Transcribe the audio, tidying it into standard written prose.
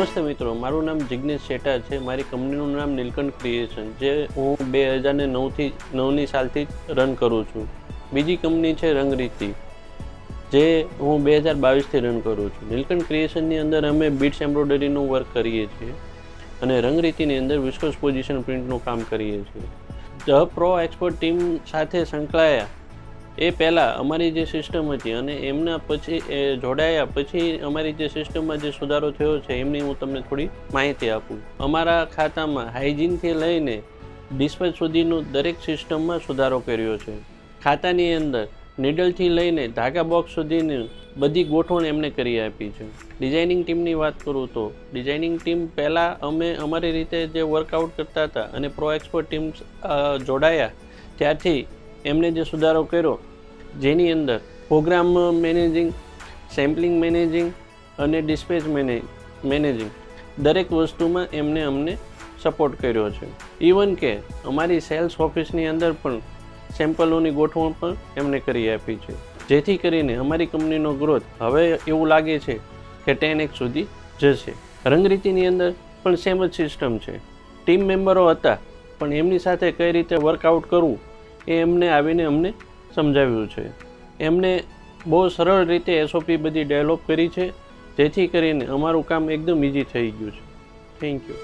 નમસ્તે મિત્રો, મારું નામ જિગ્નેશ શેઠા છે. મારી કંપનીનું નામ નીલકંઠ ક્રિએશન, જે હું 2009ની સાલથી રન કરું છું. બીજી કંપની છે રંગરીતિ, જે હું 2022થી રન કરું છું. નીલકંઠ ક્રિએશનની અંદર અમે બીટ્સ એમ્બ્રોઇડરીનું વર્ક કરીએ છીએ અને રંગરીતિની અંદર વિસ્કોસ પોઝિશન પ્રિન્ટનું કામ કરીએ છીએ. ધ પ્રો એક્સપર્ટ ટીમ સાથે સંકળાયા એ પહેલાં અમારી જે સિસ્ટમ હતી અને એમના પછી જોડાયા પછી અમારી જે સિસ્ટમમાં જે સુધારો થયો છે એમની હું તમને થોડી માહિતી આપું. અમારા ખાતામાં હાઇજીનથી લઈને ડિસ્પેચ સુધીનું દરેક સિસ્ટમમાં સુધારો કર્યો છે. ખાતાની અંદર નીડલથી લઈને ધાગા બોક્સ સુધીની બધી ગોઠવણ એમને કરી આપી છે. ડિઝાઇનિંગ ટીમની વાત કરું તો ડિઝાઇનિંગ ટીમ પહેલાં અમે અમારી રીતે જે વર્કઆઉટ કરતા હતા અને પ્રો એક્સપર્ટ ટીમ જોડાયા ત્યારથી એમને જે સુધારો કર્યો, જેની અંદર પ્રોગ્રામ મેનેજિંગ, સેમ્પલિંગ મેનેજિંગ અને ડિસ્પેચ મેનેજિંગ દરેક વસ્તુમાં એમને અમને સપોર્ટ કર્યો છે. ઇવન કે અમારી સેલ્સ ઓફિસની અંદર પણ સેમ્પલોની ગોઠવણ પણ એમને કરી આપી છે, જેથી કરીને અમારી કંપનીનો ગ્રોથ હવે એવું લાગે છે કે 10x સુધી જશે. રંગરીતિની અંદર પણ સેમ જ સિસ્ટમ છે. ટીમ મેમ્બરો હતા પણ એમની સાથે કઈ રીતે વર્કઆઉટ કરવું એ એમને આવીને અમને સમજાવ્યું છે. એમને બહુ સરળ રીતે SOP બધી ડેવલપ કરી છે, જેથી કરીને અમારું કામ એકદમ ઇઝી થઈ ગયું છે. Thank you.